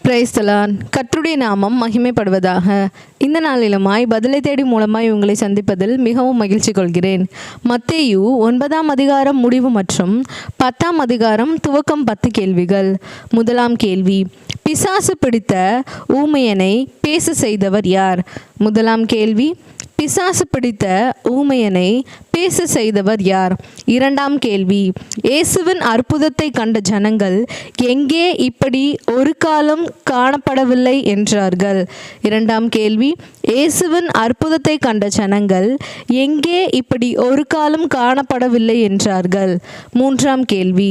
Praise the Lord. கர்த்தருடைய நாமம் மகிமைப்படுவதாக. இந்த நாளிலுமாய் பதிலை தேடி மூலமாய் உங்களை சந்திப்பதில் மிகவும் மகிழ்ச்சி கொள்கிறேன். மத்தேயு 9ஆம் அதிகாரம் முடிவு மற்றும் 10ஆம் அதிகாரம் துவக்கம் 10 கேள்விகள். முதலாம் கேள்வி, பிசாசு பிடித்த ஊமையனை பேச செய்தவர் யார்? முதலாம் கேள்வி, பிசாசு பிடித்த ஊமையனை பேச செய்தவர் யார்? இரண்டாம் கேள்வி, இயேசுவின் அற்புதத்தை கண்ட ஜனங்கள் எங்கே இப்படி ஒரு காலம் காணப்படவில்லை என்றார்கள்? இரண்டாம் கேள்வி, இயேசுவின் அற்புதத்தை கண்ட ஜனங்கள் எங்கே இப்படி ஒரு காலம் காணப்படவில்லை என்றார்கள்? மூன்றாம் கேள்வி,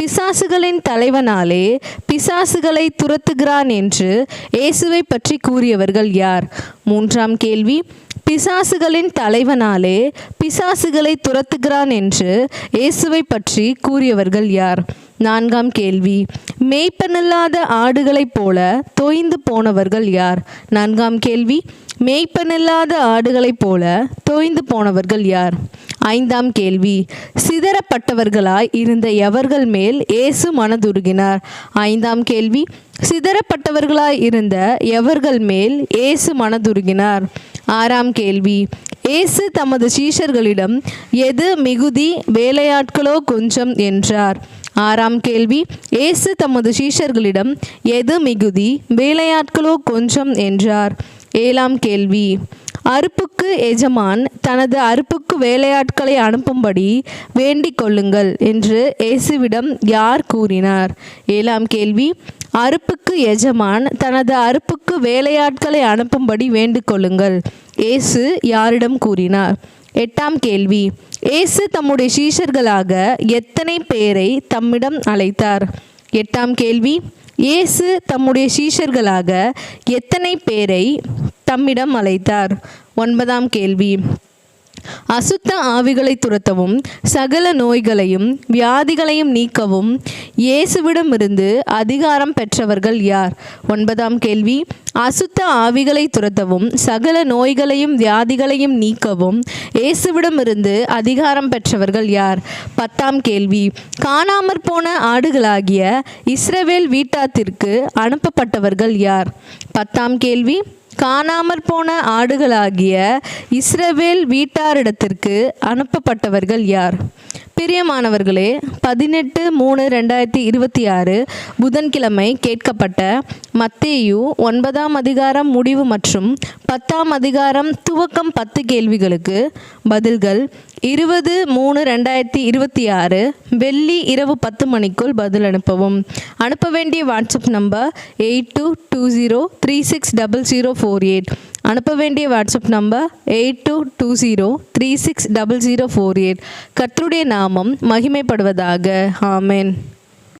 பிசாசுகளின் தலைவனாலே பிசாசுகளை துரத்துகிறான் என்று இயேசுவை பற்றி கூறியவர்கள் யார்? மூன்றாம் கேள்வி, பிசாசுகளின் தலைவனாலே பிசாசுகளை துரத்துகிறான் என்று இயேசுவை பற்றி கூறியவர்கள் யார்? நான்காம் கேள்வி, மேய்ப்பனில்லாத ஆடுகளைப் போல தோய்ந்து போனவர்கள் யார்? நான்காம் கேள்வி, மேய்ப்பனில்லாத ஆடுகளைப் போல தோய்ந்து போனவர்கள் யார்? ஐந்தாம் கேள்வி, சிதறப்பட்டவர்களாய் இருந்த எவர்கள் மேல் இயேசு மனதுருகினார்? ஐந்தாம் கேள்வி, சிதறப்பட்டவர்களாய் இருந்த எவர்கள் மேல் இயேசு மனதுருகினார்? ஆறாம் கேள்வி, இயேசு தமது சீஷர்களிடம் எது மிகுதி வேலையாட்களோ கொஞ்சம் என்றார்? ஆறாம் கேள்வி, இயேசு தமது சீஷர்களிடம் எது மிகுதி வேலையாட்களோ கொஞ்சம் என்றார்? ஏழாம் கேள்வி, அறுப்புக்கு எஜமான் தனது அறுப்புக்கு வேலையாட்களை அனுப்பும்படி வேண்டிக் கொள்ளுங்கள் என்று இயேசுவிடம் யார் கூறினார்? ஏழாம் கேள்வி, அறுப்புக்கு எஜமான் தனது அறுப்புக்கு வேலையாட்களை அனுப்பும்படி வேண்டிக் கொள்ளுங்கள் இயேசு யாரிடம் கூறினார்? எட்டாம் கேள்வி, இயேசு தம்முடைய சீஷர்களாக எத்தனை பேரை தம்மிடம் அழைத்தார்? எட்டாம் கேள்வி, இயேசு தம்முடைய சீஷர்களாக எத்தனை பேரை தம்மிடம் அழைத்தார்? ஒன்பதாம் கேள்வி, அசுத்த ஆவிகளை துரத்தவும் சகல நோய்களையும் வியாதிகளையும் நீக்கவும் இயேசுவிடமிருந்து அதிகாரம் பெற்றவர்கள் யார்? ஒன்பதாம் கேள்வி, அசுத்த ஆவிகளை துரத்தவும் சகல நோய்களையும் வியாதிகளையும் நீக்கவும் இயேசுவிடமிருந்து அதிகாரம் பெற்றவர்கள் யார்? பத்தாம் கேள்வி, காணாமற் போன ஆடுகளாகிய இஸ்ரவேல் வீட்டாத்திற்கு அனுப்பப்பட்டவர்கள் யார்? பத்தாம் கேள்வி, காணாமற் போன ஆடுகளாகிய இஸ்ரவேல் வீட்டாரிடத்திற்கு அனுப்பப்பட்டவர்கள் யார்? பிரியமானவர்களே, 18/3/2026 புதன்கிழமை கேட்கப்பட்ட மத்தேயு 9ஆம் அதிகாரம் முடிவு மற்றும் 10ஆம் அதிகாரம் துவக்கம் 10 கேள்விகளுக்கு பதில்கள் 20/3/2026 வெள்ளி இரவு 10 மணிக்குள் பதில் அனுப்பவும். அனுப்ப வேண்டிய வாட்ஸ்அப் நம்பர் 8220360048. அனுப்ப வேண்டிய வாட்ஸ்அப் நம்பர் 8220360048. கர்த்தருடைய நாமம் மகிமைப்படுவதாக. ஆமென்.